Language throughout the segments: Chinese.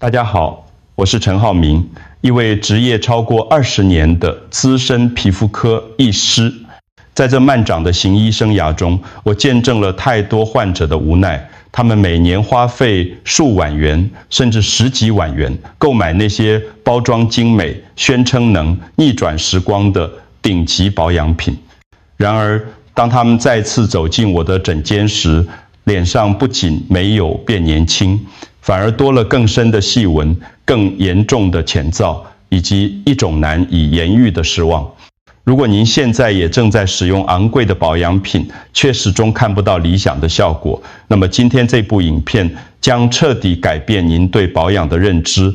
大家好，我是陈浩明，一位职业超过20年的资深皮肤科医师。在这漫长的行医生涯中，我见证了太多患者的无奈，他们每年花费数万元甚至10几万元购买那些包装精美、宣称能逆转时光的顶级保养品。然而，当他们再次走进我的诊间时，脸上不仅没有变年轻，反而多了更深的细纹、更严重的前兆，以及一种难以言喻的失望。如果您现在也正在使用昂贵的保养品，却始终看不到理想的效果，那么今天这部影片将彻底改变您对保养的认知，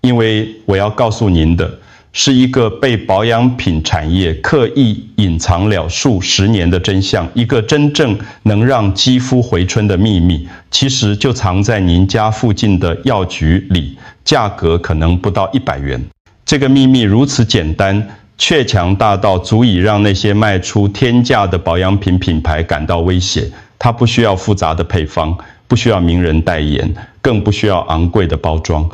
因为我要告诉您的是一个被保养品产业刻意隐藏了数十年的真相，一个真正能让肌肤回春的秘密，其实就藏在您家附近的药局里，价格可能不到100元。这个秘密如此简单，却强大到足以让那些卖出天价的保养品品牌感到威胁。它不需要复杂的配方，不需要名人代言，更不需要昂贵的包装。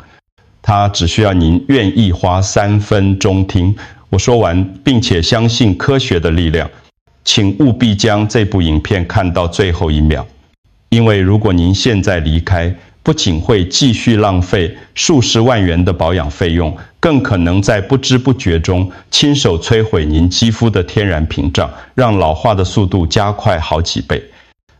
它只需要您愿意花3分钟听我说完，并且相信科学的力量。请务必将这部影片看到最后1秒，因为如果您现在离开，不仅会继续浪费数十万元的保养费用，更可能在不知不觉中亲手摧毁您肌肤的天然屏障，让老化的速度加快好几倍。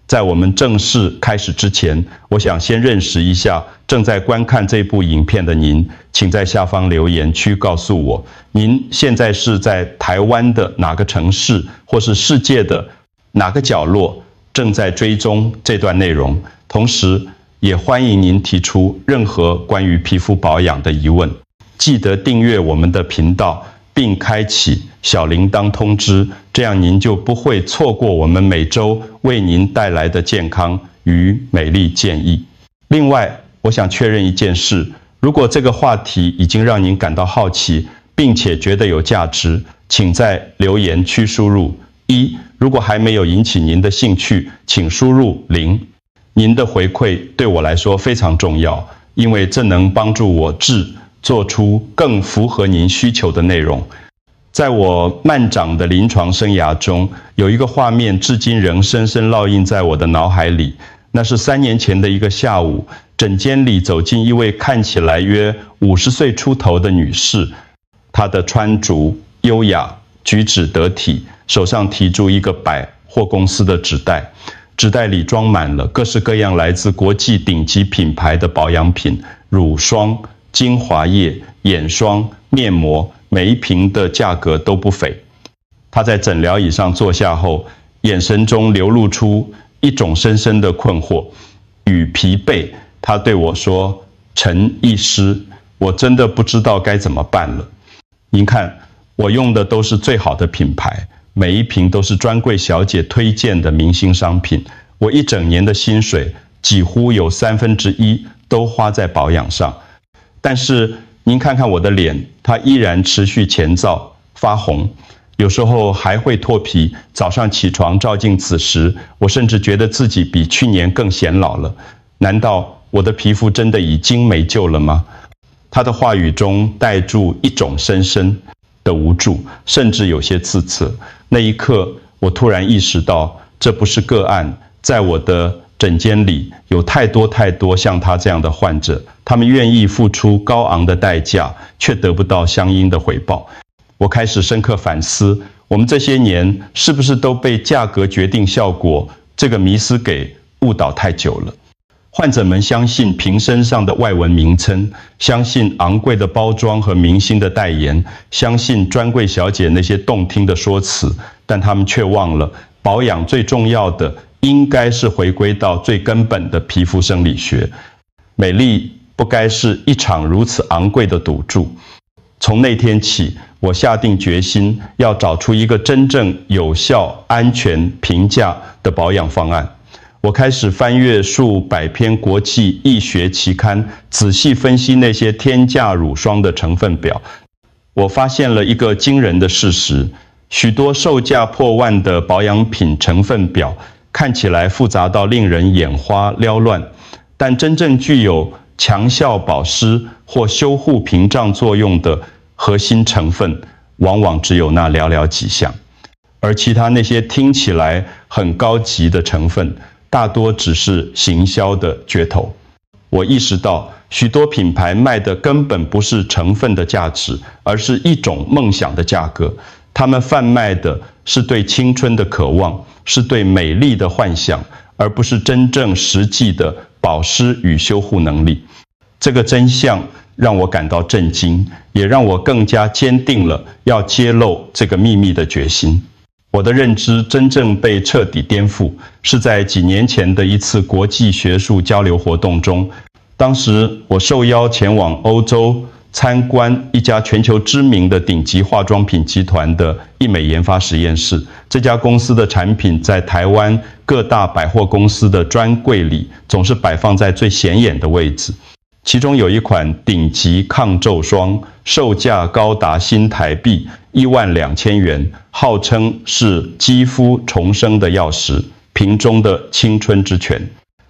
在我们正式开始之前，我想先认识一下正在观看这部影片的您，请在下方留言区告诉我，您现在是在台湾的哪个城市，或是世界的哪个角落正在追踪这段内容。同时，也欢迎您提出任何关于皮肤保养的疑问。记得订阅我们的频道，并开启小铃铛通知，这样您就不会错过我们每周为您带来的健康与美丽建议。另外，我想确认一件事，如果这个话题已经让您感到好奇，并且觉得有价值，请在留言区输入1，如果还没有引起您的兴趣，请输入0。您的回馈对我来说非常重要，因为这能帮助我做出更符合您需求的内容。在我漫长的临床生涯中，有一个画面至今仍深深烙印在我的脑海里。那是3年前的一个下午，诊间里走进一位看起来约50岁出头的女士，她的穿着优雅，举止得体，手上提住一个百货公司的纸袋，纸袋里装满了各式各样来自国际顶级品牌的保养品，乳霜、精华液、眼霜、面膜，每一瓶的价格都不菲。他在诊疗椅上坐下后，眼神中流露出一种深深的困惑与疲惫。他对我说：“陈医师，我真的不知道该怎么办了。您看，我用的都是最好的品牌，每一瓶都是专柜小姐推荐的明星商品。我一整年的薪水几乎有1/3都花在保养上。但是您看看我的脸，它依然持续前兆发红，有时候还会脱皮。早上起床照镜子时，我甚至觉得自己比去年更显老了。难道我的皮肤真的已经没救了吗？”他的话语中带住一种深深的无助，甚至有些自责。那一刻，我突然意识到，这不是个案，在我的诊间里有太多像他这样的患者，他们愿意付出高昂的代价，却得不到相应的回报。我开始深刻反思，我们这些年是不是都被价格决定效果这个迷思给误导太久了？患者们相信瓶身上的外文名称，相信昂贵的包装和明星的代言，相信专柜小姐那些动听的说辞，但他们却忘了，保养最重要的应该是回归到最根本的皮肤生理学。美丽不该是一场如此昂贵的赌注。从那天起，我下定决心要找出一个真正有效、安全、平价的保养方案。我开始翻阅数百篇国际医学期刊，仔细分析那些天价乳霜的成分表。我发现了一个惊人的事实：许多售价破万的保养品成分表看起来复杂到令人眼花缭乱，但真正具有强效保湿或修护屏障作用的核心成分，往往只有那寥寥几项，而其他那些听起来很高级的成分，大多只是行销的噱头。我意识到，许多品牌卖的根本不是成分的价值，而是一种梦想的价格。他们贩卖的是对青春的渴望，是对美丽的幻想，而不是真正实际的保湿与修护能力。这个真相让我感到震惊，也让我更加坚定了要揭露这个秘密的决心。我的认知真正被彻底颠覆，是在几年前的一次国际学术交流活动中。当时我受邀前往欧洲参观一家全球知名的顶级化妆品集团的医美研发实验室。这家公司的产品在台湾各大百货公司的专柜里总是摆放在最显眼的位置。其中有一款顶级抗皱霜，售价高达新台币12000元，号称是肌肤重生的钥匙，瓶中的青春之泉。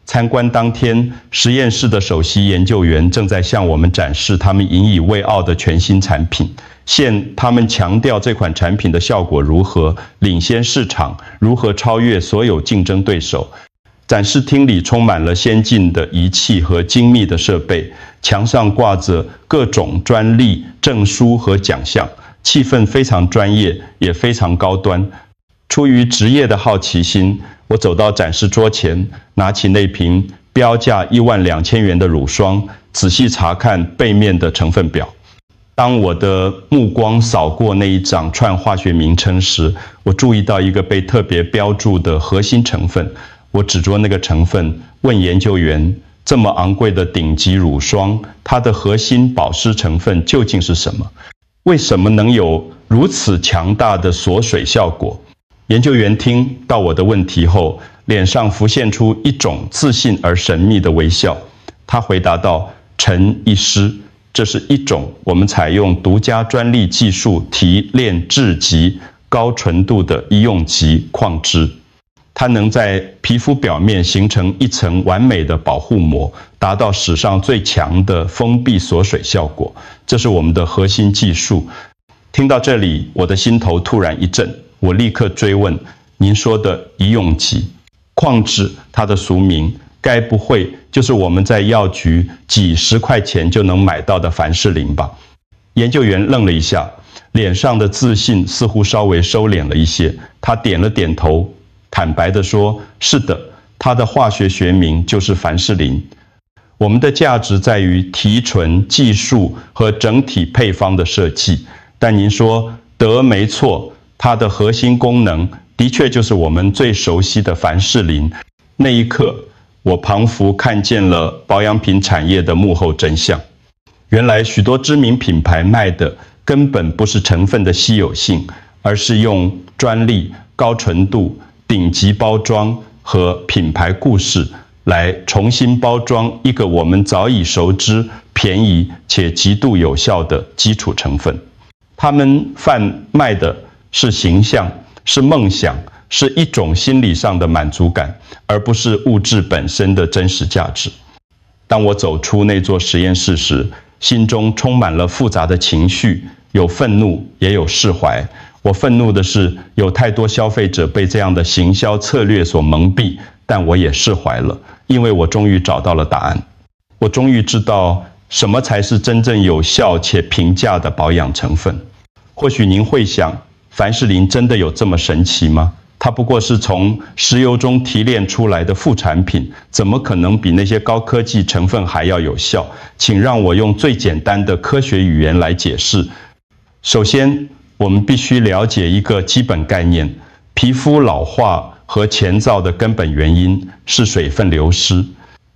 参观当天，实验室的首席研究员正在向我们展示他们引以为傲的全新产品，现他们强调这款产品的效果如何，领先市场，如何超越所有竞争对手。展示厅里充满了先进的仪器和精密的设备，墙上挂着各种专利、证书和奖项，气氛非常专业，也非常高端。出于职业的好奇心，我走到展示桌前，拿起那瓶标价12000元的乳霜，仔细查看背面的成分表。当我的目光扫过那一长串化学名称时，我注意到一个被特别标注的核心成分。我指着那个成分，问研究员：这么昂贵的顶级乳霜，它的核心保湿成分究竟是什么？为什么能有如此强大的锁水效果？研究员听到我的问题后，脸上浮现出一种自信而神秘的微笑。他回答道：陈医师，这是一种我们采用独家专利技术提炼制极高纯度的医用级矿脂。它能在皮肤表面形成一层完美的保护膜，达到史上最强的封闭锁水效果。这是我们的核心技术。听到这里，我的心头突然一震，我立刻追问：您说的医用级矿脂，它的俗名该不会就是我们在药局几10块钱就能买到的凡士林吧？研究员愣了一下，脸上的自信似乎稍微收敛了一些，他点了点头，坦白地说：是的，它的化学学名就是凡士林。我们的价值在于提纯、技术和整体配方的设计。但您说得没错，它的核心功能的确就是我们最熟悉的凡士林。那一刻，我彷佛看见了保养品产业的幕后真相。原来许多知名品牌卖的根本不是成分的稀有性，而是用专利、高纯度、顶级包装和品牌故事来重新包装一个我们早已熟知、便宜且极度有效的基础成分。他们贩卖的是形象，是梦想，是一种心理上的满足感，而不是物质本身的真实价值。当我走出那座实验室时，心中充满了复杂的情绪，有愤怒，也有释怀。我愤怒的是，有太多消费者被这样的行销策略所蒙蔽，但我也释怀了，因为我终于找到了答案。我终于知道什么才是真正有效且平价的保养成分。或许您会想，凡士林真的有这么神奇吗？它不过是从石油中提炼出来的副产品，怎么可能比那些高科技成分还要有效？请让我用最简单的科学语言来解释。首先，我们必须了解一个基本概念：皮肤老化和前兆的根本原因是水分流失。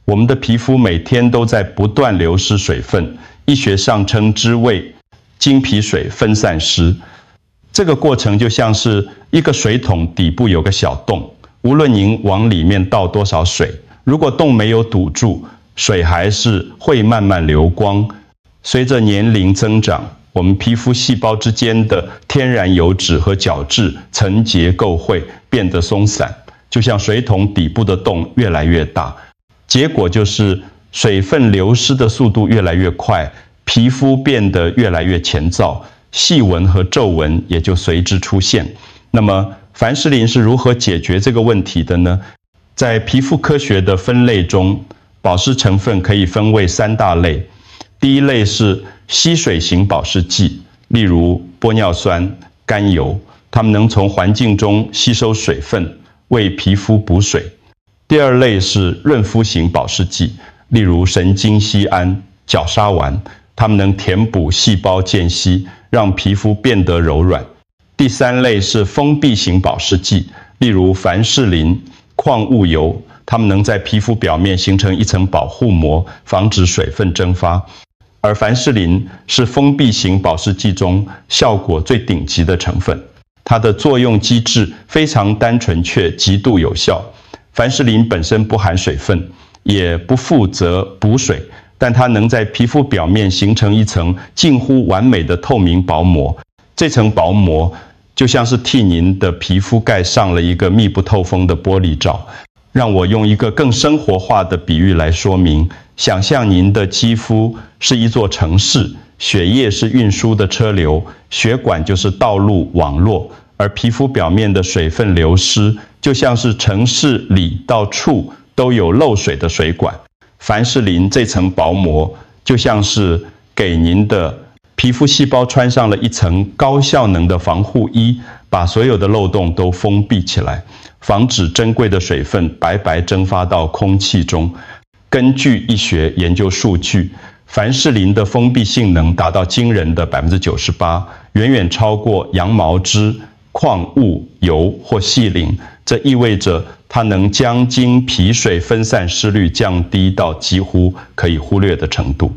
我们的皮肤每天都在不断流失水分，医学上称之为经皮水分散失。这个过程就像是一个水桶底部有个小洞，无论您往里面倒多少水，如果洞没有堵住，水还是会慢慢流光。随着年龄增长，我们皮肤细胞之间的天然油脂和角质层结构会变得松散，就像水桶底部的洞越来越大。结果就是水分流失的速度越来越快，皮肤变得越来越前燥，细纹和皱纹也就随之出现。那么凡士林是如何解决这个问题的呢？在皮肤科学的分类中，保湿成分可以分为3大类。第一类是吸水型保湿剂，例如玻尿酸、甘油，它们能从环境中吸收水分，为皮肤补水。第二类是润肤型保湿剂，例如神经酰胺、角鲨烷，它们能填补细胞间隙，让皮肤变得柔软。第三类是封闭型保湿剂，例如凡士林、矿物油，它们能在皮肤表面形成一层保护膜，防止水分蒸发。而凡士林是封闭型保湿剂中效果最顶级的成分，它的作用机制非常单纯却极度有效。凡士林本身不含水分，也不负责补水，但它能在皮肤表面形成一层近乎完美的透明薄膜。这层薄膜就像是替您的皮肤盖上了一个密不透风的玻璃罩。让我用一个更生活化的比喻来说明，想象您的肌肤是一座城市，血液是运输的车流，血管就是道路网络，而皮肤表面的水分流失，就像是城市里到处都有漏水的水管。凡士林这层薄膜就像是给您的皮肤细胞穿上了一层高效能的防护衣，把所有的漏洞都封闭起来，防止珍贵的水分白白蒸发到空气中。根据医学研究数据，凡士林的封闭性能达到惊人的 98%， 远远超过羊毛脂、矿物油或细磷。这意味着它能将经皮水分散失率降低到几乎可以忽略的程度。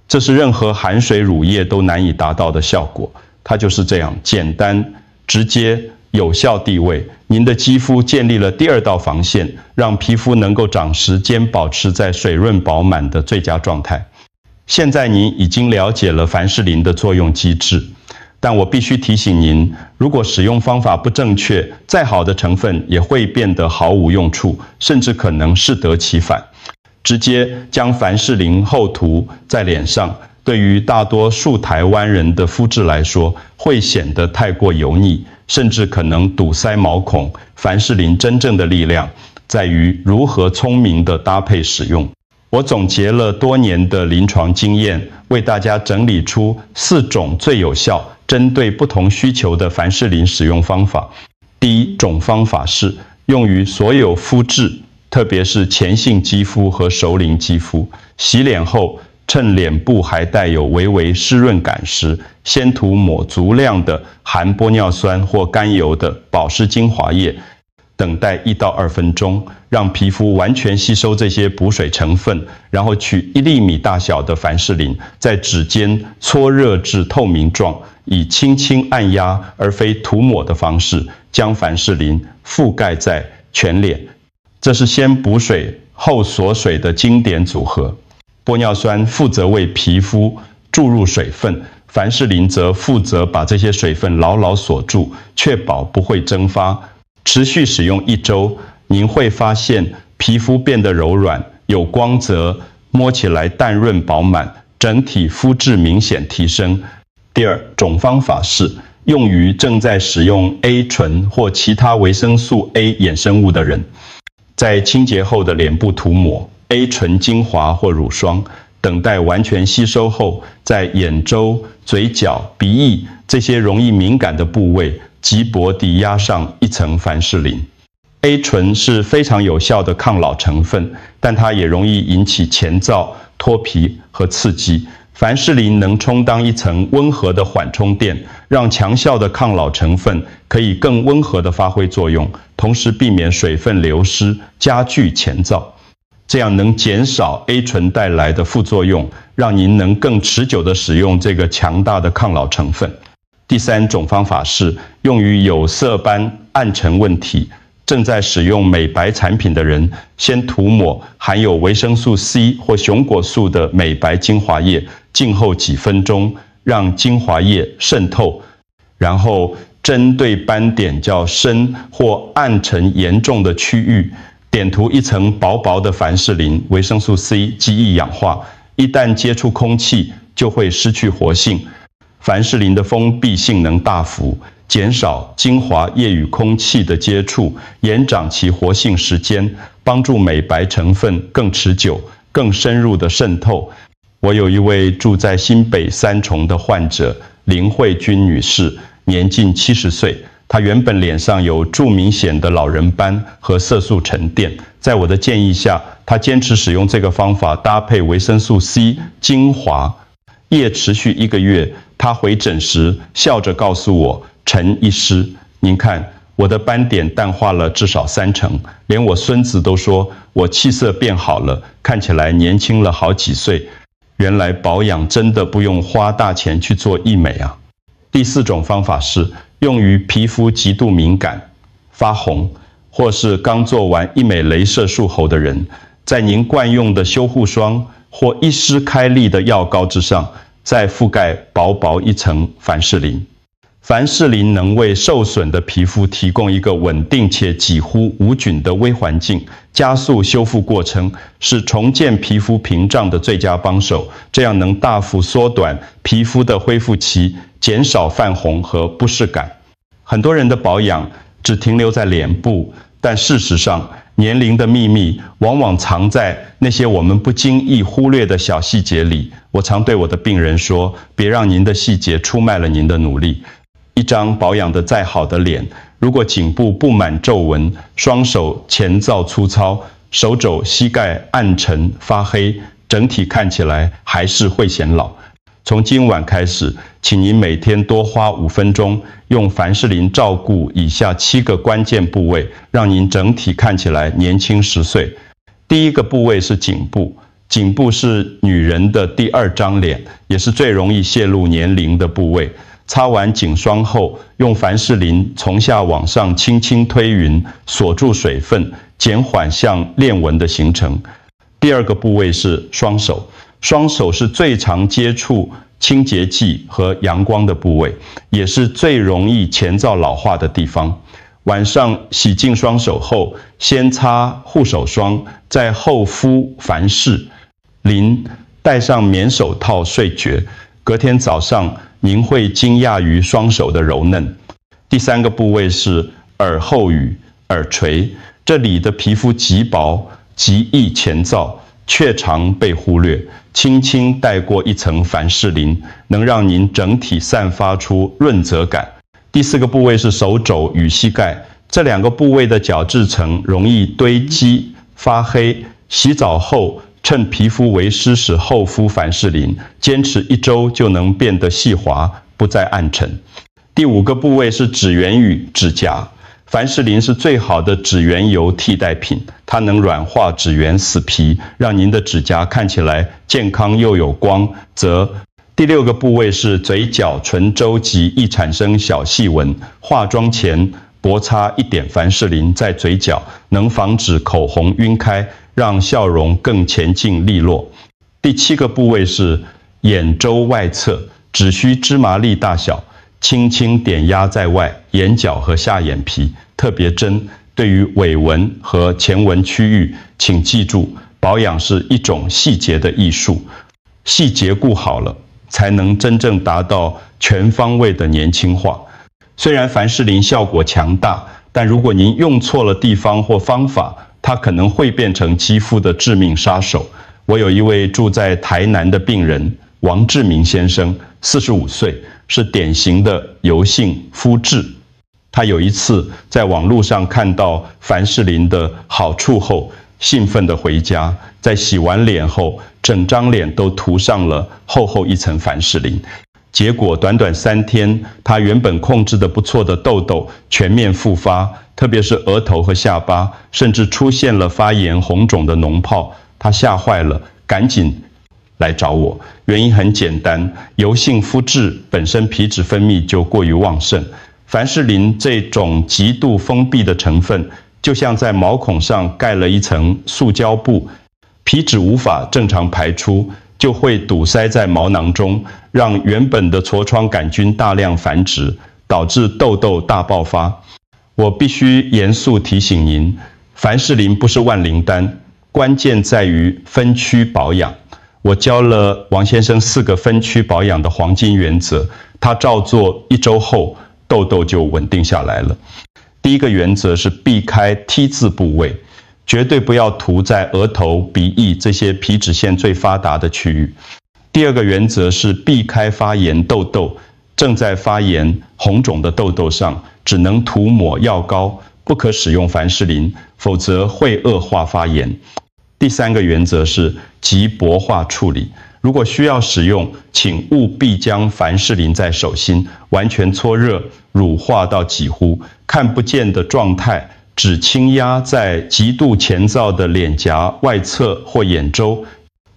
这是任何含水乳液都难以达到的效果。它就是这样简单、直接、有效地为您的肌肤建立了第2道防线，让皮肤能够长时间保持在水润饱满的最佳状态。现在您已经了解了凡士林的作用机制，但我必须提醒您，如果使用方法不正确，再好的成分也会变得毫无用处，甚至可能适得其反。直接将凡士林厚涂在脸上，对于大多数台湾人的肤质来说，会显得太过油腻，甚至可能堵塞毛孔。凡士林真正的力量在于如何聪明地搭配使用。我总结了多年的临床经验，为大家整理出4种最有效、针对不同需求的凡士林使用方法。第一种方法是用于所有肤质，特别是前性肌肤和熟龄肌肤。洗脸后，趁脸部还带有微微湿润感时，先涂抹足量的含玻尿酸或甘油的保湿精华液，等待1到2分钟，让皮肤完全吸收这些补水成分，然后取1粒米大小的凡士林，在指尖搓热至透明状，以轻轻按压而非涂抹的方式，将凡士林覆盖在全脸。这是先补水后锁水的经典组合。玻尿酸负责为皮肤注入水分，凡士林则负责把这些水分牢牢锁住，确保不会蒸发。持续使用1周，您会发现皮肤变得柔软、有光泽，摸起来淡润饱满，整体肤质明显提升。第2种方法是用于正在使用 A 醇或其他维生素 A 衍生物的人。在清洁后的脸部涂抹 A 醇精华或乳霜，等待完全吸收后，在眼周、嘴角、鼻翼这些容易敏感的部位极薄地压上1层凡士林。A 醇是非常有效的抗老成分，但它也容易引起前燥、脱皮和刺激。凡士林能充当一层温和的缓冲垫，让强效的抗老成分可以更温和地发挥作用，同时避免水分流失，加剧前燥。这样能减少 A 醇带来的副作用，让您能更持久地使用这个强大的抗老成分。第3种方法是用于有色斑暗沉问题，正在使用美白产品的人，先涂抹含有维生素 C 或熊果素的美白精华液，静候几分钟，让精华液渗透，然后针对斑点较深或暗沉严重的区域，点涂一层薄薄的凡士林，维生素 C 极易氧化，一旦接触空气就会失去活性。凡士林的封闭性能大幅，减少精华液与空气的接触，延长其活性时间，帮助美白成分更持久、更深入的渗透。我有一位住在新北三重的患者林慧君女士，年近70岁。她原本脸上有著明显的老人斑和色素沉淀，在我的建议下，她坚持使用这个方法，搭配维生素 C 精华，液持续1个月。她回诊时笑着告诉我：“陈医师，您看我的斑点淡化了至少3成，连我孙子都说我气色变好了，看起来年轻了好几岁。原来保养真的不用花大钱去做医美啊。”第4种方法是用于皮肤极度敏感、发红，或是刚做完医美雷射术后的人，在您惯用的修护霜或医师开立的药膏之上，再覆盖薄薄一层凡士林。凡士林能为受损的皮肤提供一个稳定且几乎无菌的微环境，加速修复过程，是重建皮肤屏障的最佳帮手。这样能大幅缩短皮肤的恢复期，减少泛红和不适感。很多人的保养只停留在脸部，但事实上，年龄的秘密往往藏在那些我们不经意忽略的小细节里。我常对我的病人说，别让您的细节出卖了您的努力。一张保养得再好的脸，如果颈部布满皱纹，双手前躁粗糙，手肘、膝盖暗沉发黑，整体看起来还是会显老。从今晚开始，请您每天多花5分钟，用凡士林照顾以下7个关键部位，让您整体看起来年轻10岁。第1个部位是颈部，颈部是女人的第2张脸，也是最容易泄露年龄的部位。擦完颈霜后，用凡士林从下往上轻轻推匀，锁住水分，减缓像链纹的形成。第2个部位是双手，双手是最常接触清洁剂和阳光的部位，也是最容易前躁老化的地方。晚上洗净双手后，先擦护手霜，再厚敷凡士林，戴上棉手套睡觉。隔天早上，您会惊讶于双手的柔嫩。第3个部位是耳后与耳垂，这里的皮肤极薄，极易前躁，却常被忽略。轻轻带过一层凡士林，能让您整体散发出润泽感。第4个部位是手肘与膝盖，这2个部位的角质层容易堆积发黑。洗澡后，趁皮肤为湿时厚敷凡士林，坚持1周就能变得细滑，不再暗沉。第5个部位是指缘与指甲，凡士林是最好的指缘油替代品，它能软化指缘死皮，让您的指甲看起来健康又有光泽。第6个部位是嘴角、唇周及易产生小细纹，化妆前薄擦1点凡士林在嘴角，能防止口红晕开，让笑容更前进利落。第7个部位是眼周外侧，只需芝麻粒大小，轻轻点压在外，眼角和下眼皮，特别针。对于尾纹和前纹区域，请记住，保养是一种细节的艺术，细节顾好了，才能真正达到全方位的年轻化。虽然凡士林效果强大，但如果您用错了地方或方法，它可能会变成肌肤的致命杀手。我有一位住在台南的病人王志明先生，45岁，是典型的油性肤质。他有一次在网络上看到凡士林的好处后，兴奋地回家，在洗完脸后，整张脸都涂上了厚厚一层凡士林。结果短短3天，他原本控制得不错的痘痘全面复发，特别是额头和下巴，甚至出现了发炎红肿的脓泡。他吓坏了，赶紧来找我。原因很简单，油性肤质本身皮脂分泌就过于旺盛，凡士林这种极度封闭的成分，就像在毛孔上盖了一层塑胶布，皮脂无法正常排出，就会堵塞在毛囊中，让原本的痤疮杆菌大量繁殖，导致痘痘大爆发。我必须严肃提醒您，凡士林不是万灵丹，关键在于分区保养。我教了王先生4个分区保养的黄金原则，他照做1周后，痘痘就稳定下来了。第一个原则是避开 T 字部位，绝对不要涂在额头、鼻翼这些皮脂腺最发达的区域。第二个原则是避开发炎痘痘，正在发炎红肿的痘痘上，只能涂抹药膏，不可使用凡士林，否则会恶化发炎。第3个原则是极薄化处理，如果需要使用，请务必将凡士林在手心完全搓热，乳化到几乎看不见的状态，只轻压在极度前燥的脸颊外侧或眼周。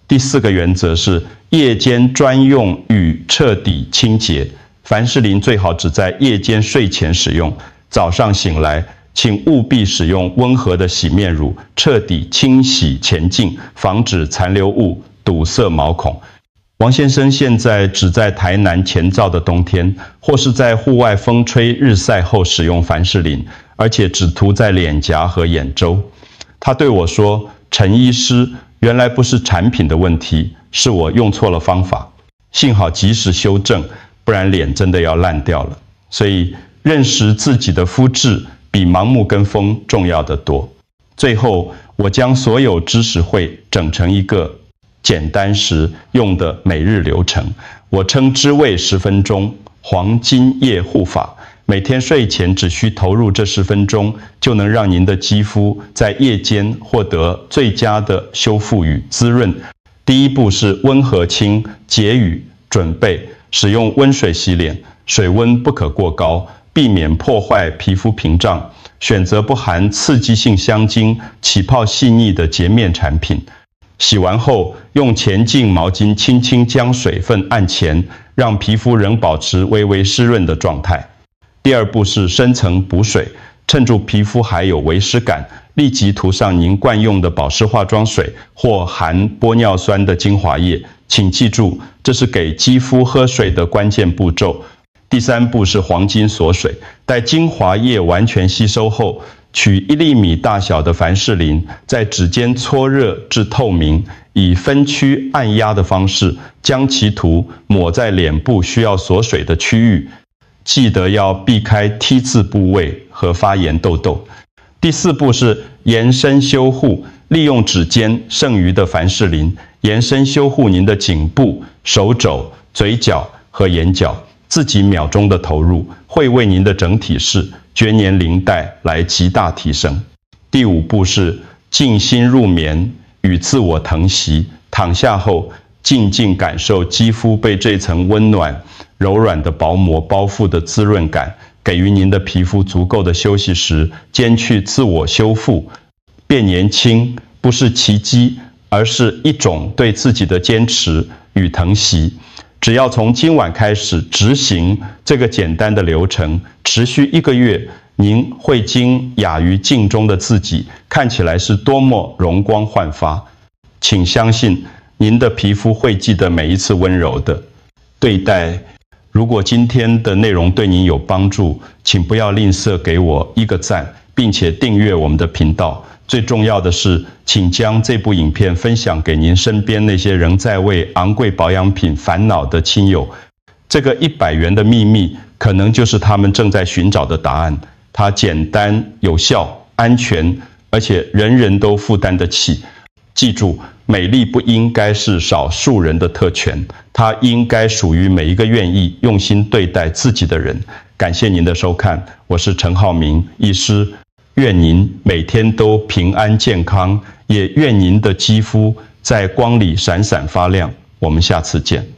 第4个原则是夜间专用与彻底清洁，凡士林最好只在夜间睡前使用，早上醒来请务必使用温和的洗面乳，彻底清洗前镜，防止残留物堵塞毛孔。王先生现在只在台南前燥的冬天，或是在户外风吹日晒后使用凡士林，而且只涂在脸颊和眼周。他对我说：“陈医师，原来不是产品的问题，是我用错了方法，幸好及时修正，不然脸真的要烂掉了。”所以认识自己的肤质比盲目跟风重要得多。最后，我将所有知识汇整成一个简单时用的每日流程，我称之为10分钟黄金夜护法。每天睡前只需投入这10分钟，就能让您的肌肤在夜间获得最佳的修复与滋润。第一步是温和清洁语准备，使用温水洗脸，水温不可过高，避免破坏皮肤屏障，选择不含刺激性香精、起泡细腻的洁面产品。洗完后，用前净毛巾轻轻将水分按前，让皮肤仍保持微微湿润的状态。第2步是深层补水，趁住皮肤还有微湿感，立即涂上您惯用的保湿化妆水或含玻尿酸的精华液。请记住，这是给肌肤喝水的关键步骤。第3步是黄金锁水，待精华液完全吸收后，取1粒米大小的凡士林，在指尖搓热至透明，以分区按压的方式将其涂抹在脸部需要锁水的区域。记得要避开 T 字部位和发炎痘痘。第4步是延伸修护，利用指尖剩余的凡士林，延伸修护您的颈部、手肘、嘴角和眼角。自己秒钟的投入，会为您的整体式、绝年龄带来极大提升。第5步是静心入眠与自我疼惜，躺下后静静感受肌肤被这层温暖、柔软的薄膜包覆的滋润感，给予您的皮肤足够的休息时，兼具自我修复。变年轻不是奇迹，而是一种对自己的坚持与疼惜。只要从今晚开始执行这个简单的流程，持续1个月，您会惊讶于镜中的自己，看起来是多么容光焕发。请相信，您的皮肤会记得每一次温柔的对待。如果今天的内容对您有帮助，请不要吝啬给我1个赞，并且订阅我们的频道。最重要的是，请将这部影片分享给您身边那些仍在为昂贵保养品烦恼的亲友。这个100元的秘密，可能就是他们正在寻找的答案。它简单、有效、安全，而且人人都负担得起。记住，美丽不应该是少数人的特权，它应该属于每一个愿意用心对待自己的人。感谢您的收看，我是陈浩民医师。愿您每天都平安健康，也愿您的肌肤在光里闪闪发亮。我们下次见。